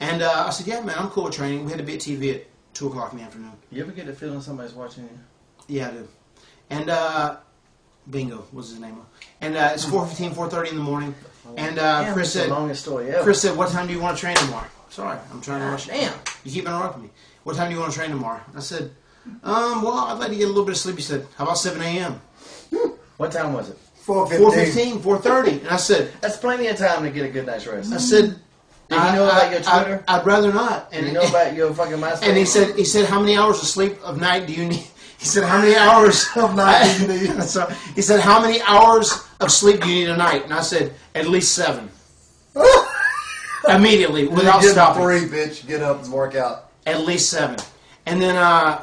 And I said, yeah, man, I'm cool with training. We had to be at TV at 2 o'clock in the afternoon. You ever get the feeling somebody's watching you? Yeah, I do. And Bingo was his name. And it's 4:15, 4:30 in the morning. And Chris said, the longest story ever. Chris said, what time do you want to train tomorrow? Sorry, I'm trying to rush. Damn. You keep interrupting me. What time do you want to train tomorrow? I said, well, I'd like to get a little bit of sleep. He said, how about 7 a.m.? What time was it? 4:15, 4:30. And I said, that's plenty of time to get a good night's rest. I said, did you know about your Twitter? I'd rather not. And you know about your fucking MySpace? And he said, how many hours of sleep of night do you need? He said, how many hours of night do you need? So he said, how many hours of sleep do you need a night? And I said, at least 7. Immediately, without stopping. 3, bitch. Get up and work out. At least 7. And then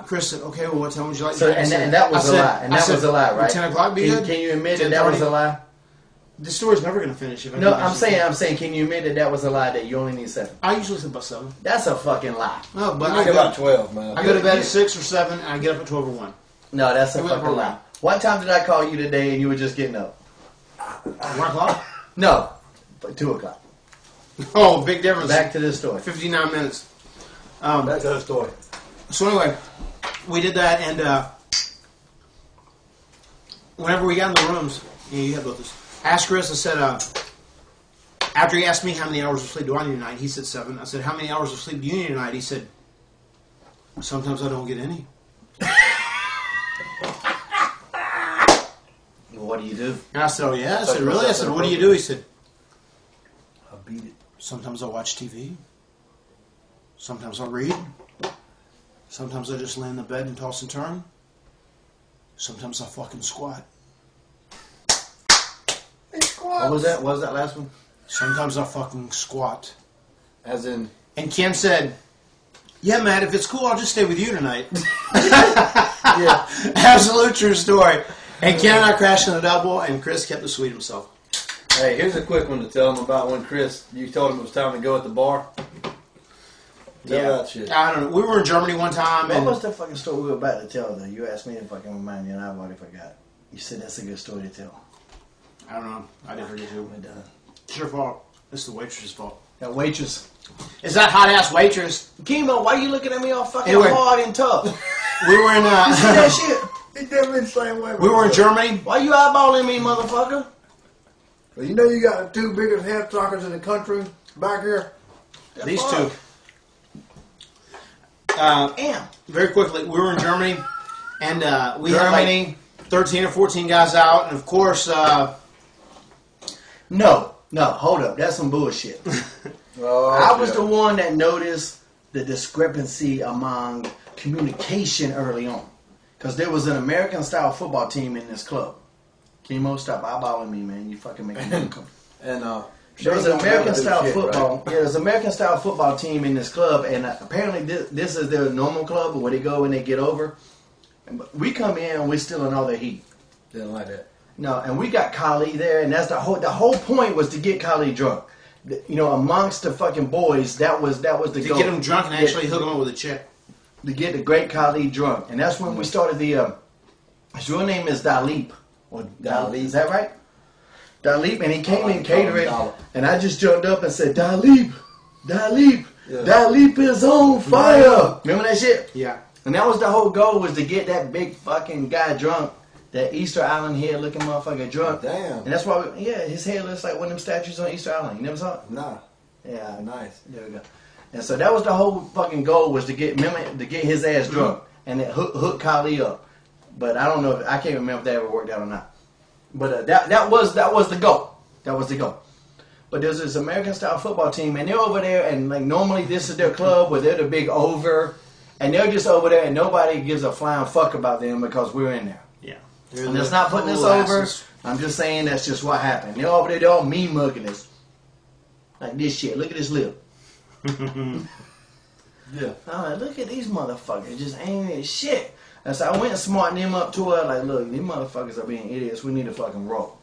Chris said, okay, well, what time would you like to so, and that was a lie. And that was a lie, right? 10 o'clock be good? Can you admit that was a lie? The story's never going to finish. If I No, I'm saying, can you admit that was a lie, that you only need 7? I usually sleep about 7. That's a fucking lie. No, but I get about 12, man. I go to bed at 6 or 7, and I get up at 12 or 1. No, that's a fucking lie. What time did I call you today and you were just getting up? 1 o'clock? No, 2 o'clock. Oh, big difference. Back to this story. 59 minutes. Back to the story. So anyway, we did that, and whenever we got in the rooms, you have both this. Asked Chris, I said, after he asked me how many hours of sleep do I need tonight, he said 7. I said, how many hours of sleep do you need tonight? He said, sometimes I don't get any. What do you do? And I said, oh yeah? I said, really? I said, what do you do? He said, I beat it. sometimes I watch TV. Sometimes I read. Sometimes I just lay in the bed and toss and turn. Sometimes I fucking squat. What was that? What was that last one? Sometimes I fucking squat. As in... And Ken said, yeah, Matt, if it's cool, I'll just stay with you tonight. Yeah. Absolute true story. And Ken and I crashed in a double, and Chris kept the suite himself. Hey, here's a quick one to tell him about when Chris, you told him it was time to go at the bar. Tell that shit. I don't know. We were in Germany one time. What was the fucking story we were about to tell, though? You asked me if I can remind you, and I've already forgot. You said that's a good story to tell. I don't know. I didn't forget who. It's your fault. It's the waitress's fault. That waitress. It's that hot-ass waitress. Chemo, why you looking at me all fucking Anyway. hard and tough? We were in... You see that shit? He definitely the same way. We were in Germany. Why you eyeballing me, motherfucker? Well, you know you got the 2 biggest head talkers in the country back here? These two. Damn. Very quickly, we were in Germany, and we had like 13 or 14 guys out, and of course... No, hold up. That's some bullshit. I was the one that noticed the discrepancy among communication early on. Because there was an American-style football team in this club. Chemo, stop eyeballing me, man. You fucking making me come. And there was an American-style football. Right? Yeah, there's an American-style football team in this club, and apparently this is their normal club, where they go and they get over. We come in and we're still in all the heat. Didn't like that. No, and we got Kali there, and that's the whole point was to get Kali drunk. You know, amongst the fucking boys, that was the goal. To get him drunk and actually hook him up with a chick. To get the great Kali drunk, and that's when we started the. His real name is Dalip, or Dalip. Is that right? Dalip, and he came in catering, and I just jumped up and said, Dalip, Dalip is on fire. Remember that shit? Yeah. And that was the whole goal, was to get that big fucking guy drunk. That Easter Island head looking motherfucker drunk. Damn. And that's why, his head looks like one of them statues on Easter Island. You never saw it? Nah. Yeah. Nice. There we go. And so that was the whole fucking goal, was to get his ass drunk and then hook Kali up. But I don't know, I can't remember if that ever worked out or not. But that was the goal. That was the goal. But there's this American style football team, and they're over there, and like normally this is their club where they're the big over, and they're just over there, and nobody gives a flying fuck about them because we're in there. Yeah. I'm just not putting this over. I'm just saying that's just what happened. They're over there, they're all mean mugging us. Like this shit. Look at this lip. Yeah. I'm like, look at these motherfuckers just aiming at shit. And so I went and smartened them up to her, like, look, these motherfuckers are being idiots. We need to fucking roll.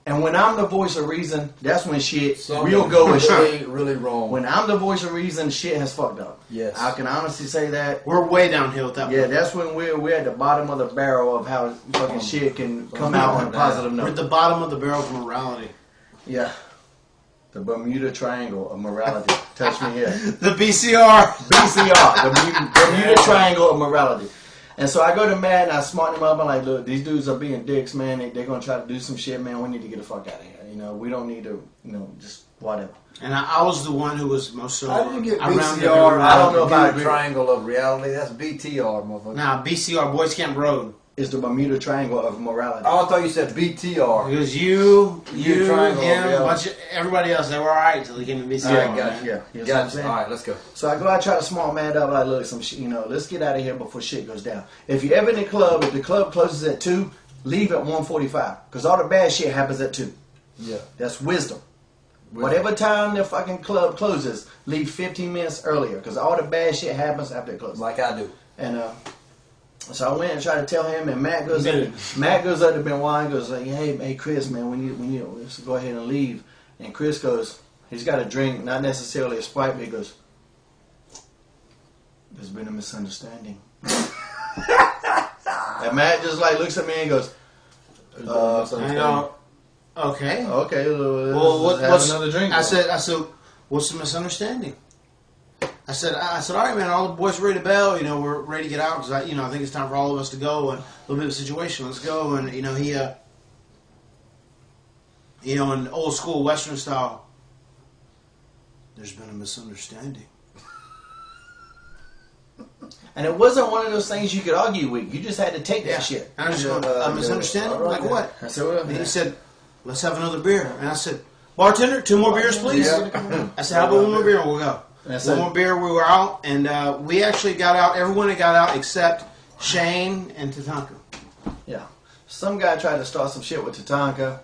And when I'm the voice of reason, that's when shit real go astray. Really wrong. When I'm the voice of reason, shit has fucked up. Yes. I can honestly say that. We're way downhill at that point. Yeah, that's when we're at the bottom of the barrel of how fucking shit can come out on a positive note. We're at the bottom of the barrel of morality. Yeah. The Bermuda Triangle of morality. Touch me here. The BCR. BCR. The Bermuda Triangle of morality. And so I go to Matt and I smarten him up. I'm like, look, these dudes are being dicks, man. They're going to try to do some shit, man. We need to get the fuck out of here. You know, we don't need to, you know, just whatever. And I was the one who was most so. How did you get I rounded BCR? everyone I don't up. know if I agree. Triangle of reality. That's BTR, motherfucker. Nah, BCR, Boys Camp Road. It's the Bermuda Triangle of morality. Oh, I thought you said BTR. It was you, Triangle, him, yeah. a bunch of everybody else. They were alright until they came to BCR. Alright, man. gotcha. Yeah, you know what I'm Gotcha. saying? All right, let's go. So I go out, try to small man up, like, look, some shit, you know, let's get out of here before shit goes down. If you're ever in the club, if the club closes at 2, leave at 1:45. Because all the bad shit happens at 2. Yeah. That's wisdom. Whatever time the fucking club closes, leave 15 minutes earlier. Because all the bad shit happens after it closes. Like I do. And so I went and tried to tell him, and Matt goes up to Benoit and goes like, hey Chris, man, we need let's go ahead and leave. And Chris goes, he's got a drink, not necessarily a Sprite, but he goes, there's been a misunderstanding. And Matt just like looks at me and goes, I know. Okay. okay, Well, what's another drink? I said, what's the misunderstanding? I said, all right, man. All the boys are ready to bail. You know, we're ready to get out because I think it's time for all of us to go and a little bit of a situation. Let's go. And he, in old school Western style, there's been a misunderstanding. And it wasn't one of those things you could argue with. You just had to take that shit. And I was just going, a misunderstanding? Like what? I said, well, And he said, let's have another beer. And I said, bartender, 2 more beers, please. Yeah. I said, how about 1 more beer and we'll go. That's One it. more beer, we were out, and we actually got out. Everyone had got out except Shane and Tatanka. Yeah. Some guy tried to start some shit with Tatanka.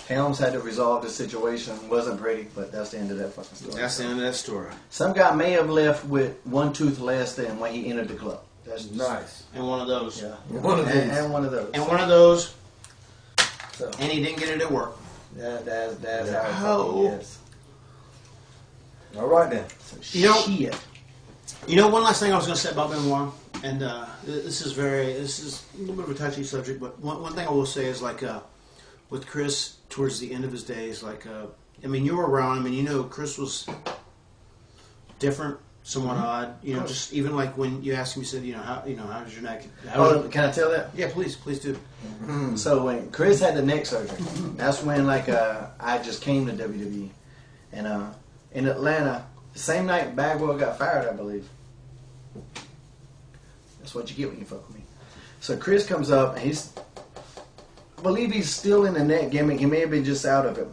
Helms had to resolve the situation. Wasn't pretty, but that's the end of that fucking story. That's the end of that story. Some guy may have left with one tooth less than when he entered the club. That's just, Nice. And one of those. Yeah. One of these. And one of those. And one of those, So, and he didn't get it at work. that's how it Oh. fucking is. All right then. So You know- shit. One last thing I was going to say about Benoit, and this is a little bit of a touchy subject, but one thing I will say is like with Chris towards the end of his days, like you were around. Chris was different, somewhat odd. Just even like when you asked him, you said, how's your neck? Can I tell that? Yeah, please do. So when Chris had the neck surgery, that's when I just came to WWE, and in Atlanta, the same night Bagwell got fired, I believe. That's what you get when you fuck with me. So Chris comes up and I believe he's still in the neck gimmick. He may have been just out of it.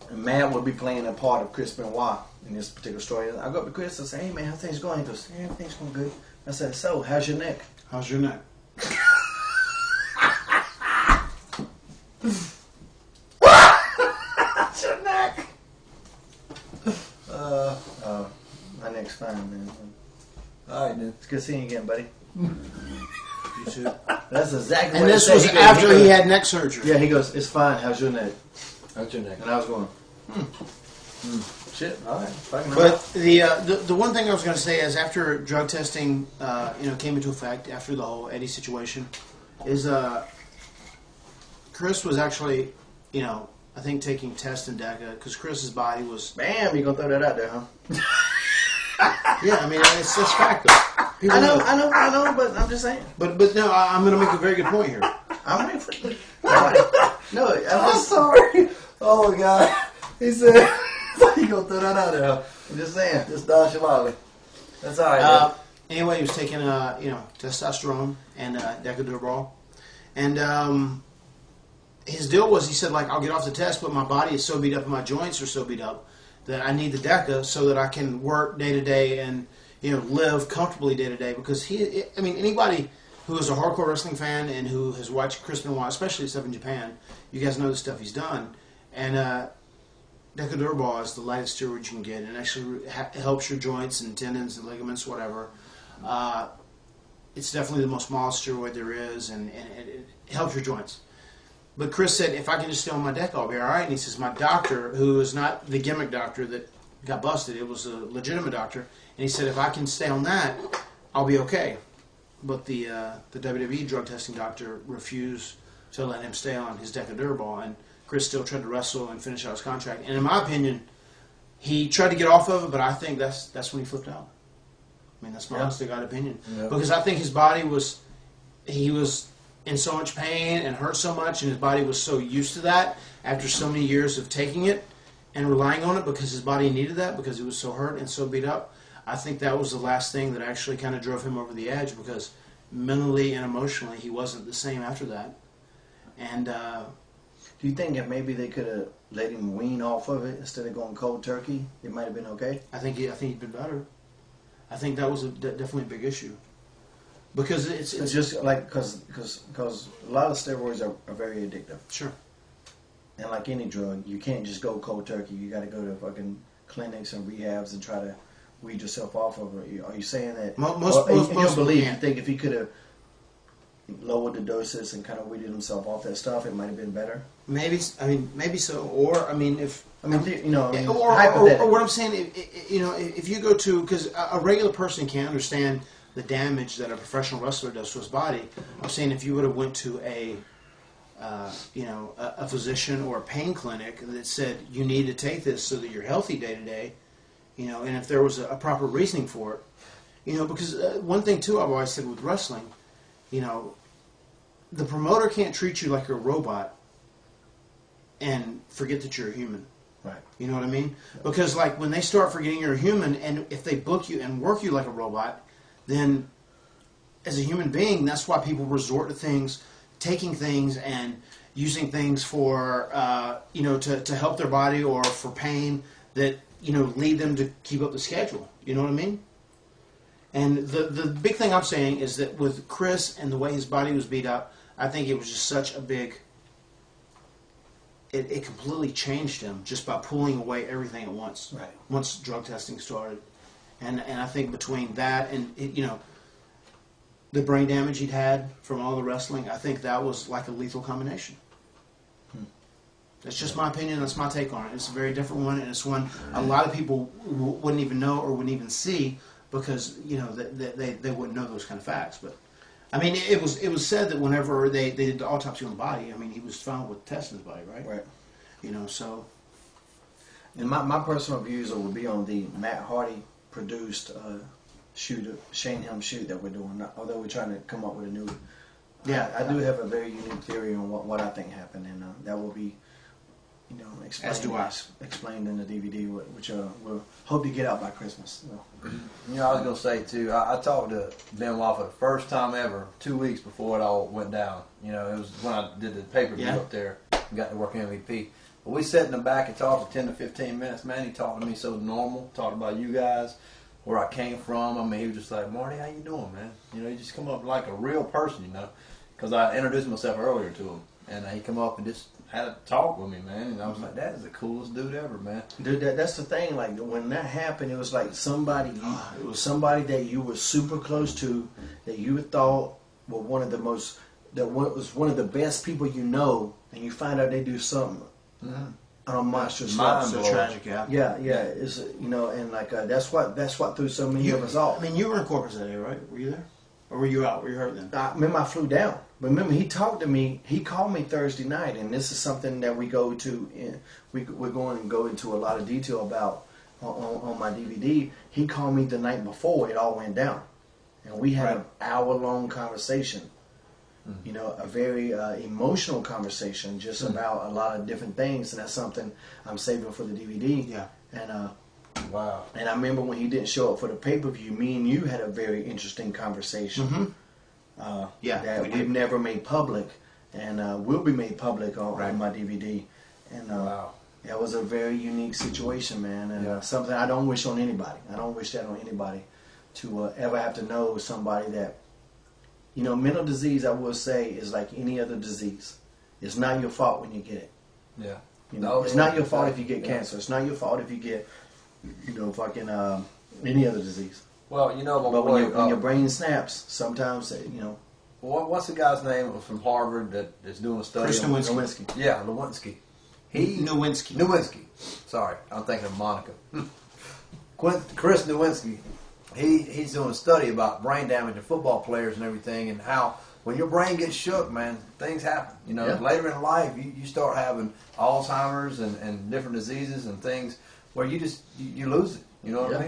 And Matt will be playing a part of Chris Benoit in this particular story. I go up to Chris and say, hey man, how things going? He goes, yeah, everything's going good. I said, so how's your neck? How's your neck? How's your neck? My neck's fine, man. All right then. It's good seeing you again, buddy. You too. That's exactly And what this he was said. after he had neck surgery. Yeah, he goes, it's fine. How's your neck? How's your neck? And I was going, shit, all right. Fucking But the one thing I was going to say is after drug testing came into effect after the whole Eddie situation, is Chris was actually I think taking tests in DECA because Chris's body was bam, you gonna throw that out there, huh? it's fact though. People I know, but I'm just saying. But no, I'm going to make a very good point here. I'm waiting for it. No, I'm just sorry. Oh my God. He said, you gonna throw that out there? Huh? I'm just saying. Just nonchalantly. That's all right. Anyway, he was taking testosterone and Deca-Durable, and his deal was he said I'll get off the test, but my body is so beat up and my joints are so beat up that I need the Deca so that I can work day to day and live comfortably day to day. Because anybody who is a hardcore wrestling fan and who has watched Chris Benoit, especially stuff in Japan, you guys know the stuff he's done. And Deca-Durable is the lightest steroid you can get, and actually helps your joints and tendons and ligaments, whatever. It's definitely the most mild steroid there is, and it helps your joints. But Chris said, if I can just stay on my deck, I'll be all right. And he says, my doctor, who is not the gimmick doctor that got busted, it was a legitimate doctor, and he said, if I can stay on that, I'll be okay. But the WWE drug testing doctor refused to let him stay on his Deca-Durable, and Chris still tried to wrestle and finish out his contract. And in my opinion, he tried to get off of it, but I think that's when he flipped out. I mean, that's my honest to God opinion. Yeah. Because I think his body was in so much pain and hurt so much, and his body was so used to that after so many years of taking it and relying on it because his body needed that because he was so hurt and so beat up. I think that was the last thing that actually kind of drove him over the edge because mentally and emotionally he wasn't the same after that. And Do you think that maybe they could have let him wean off of it instead of going cold turkey? It might have been okay. I think he'd been better. I think that was definitely a big issue because it's just like because a lot of steroids are very addictive. Sure. And like any drug, you can't just go cold turkey. You got to go to fucking clinics and rehabs and try to weed yourself off of it. Are you saying that? Most believe can't. you think if he could have lowered the doses and kind of weeded himself off that stuff, it might have been better. Maybe so. Or hypothetically. or what I'm saying, if you go to because a regular person can't understand the damage that a professional wrestler does to his body. I'm saying if you would have went to a physician or a pain clinic that said you need to take this so that you're healthy day to day, and if there was a proper reasoning for it, because one thing too I've always said with wrestling, the promoter can't treat you like you're a robot and forget that you're a human. Right. You know what I mean? Because like when they start forgetting you're a human, and if they book you and work you like a robot, then as a human being, that's why people resort to things, taking things and using things for to help their body or for pain that lead them to keep up the schedule. You know what I mean? And the big thing I'm saying is that with Chris and the way his body was beat up, I think it was just such a big. It completely changed him just by pulling away everything at once. Right. Once drug testing started, and I think between that and the brain damage he'd had from all the wrestling, I think that was like a lethal combination. That's just my opinion. That's my take on it. It's a very different one, and it's one a lot of people wouldn't even know or wouldn't even see because they wouldn't know those kind of facts. But I mean, it was said that whenever they did the autopsy on the body, I mean, he was found with tests in his body, right? Right. So. And my personal views would be on the Matt Hardy produced shoot, Shane Helms shoot that we're doing. Although we're trying to come up with a new. Yeah, I do have a very unique theory on what I think happened, and that will be, explained in the DVD, which we'll hope to get out by Christmas. So. I was gonna say too. I talked to Benoit for the first time ever 2 weeks before it all went down. It was when I did the pay-per-view up there and got to work MVP. But we sat in the back and talked for 10 to 15 minutes. Man, he talked to me so normal. Talked about you guys, where I came from. I mean, he was just like, Marty, how you doing, man? You just come up like a real person, because I introduced myself earlier to him, and he come up and just had a talk with me, man. And I was like, that is the coolest dude ever, man. Dude, that's the thing. Like when that happened, it was like somebody that you were super close to, that you thought were one of the best people and you find out they do something. On a monstrous level. So tragic, yeah. It's and like that's what threw so many of us off. I mean, you were in Corpus that day, right? Were you there, or were you out? Were you hurt then? I remember I flew down. But remember, he talked to me. He called me Thursday night, and this is something that we go to. We're going to go into a lot of detail about on my DVD. He called me the night before it all went down, and we had an hour-long conversation. A very emotional conversation just about a lot of different things, and that's something I'm saving for the DVD. Yeah. And wow. And I remember when he didn't show up for the pay-per-view, me and you had a very interesting conversation. That we've never made public, and will be made public on my DVD. And wow. That was a very unique situation, man, and something I don't wish on anybody. I don't wish that on anybody to ever have to know somebody that. Mental disease, I will say, is like any other disease. It's not your fault when you get it. Yeah. It's not your fault if you get cancer. It's not your fault if you get, any other disease. Well, but when your brain snaps, sometimes, what's the guy's name from Harvard that's doing a study? Chris Nowinski. Yeah, Nowinski. Nowinski. Sorry, I'm thinking of Monica. Chris Nowinski. He's doing a study about brain damage in football players and everything, and how when your brain gets shook, man, things happen. You know, Yeah. later in life, you start having Alzheimer's and different diseases and things where you lose it. You know what I Yeah. mean?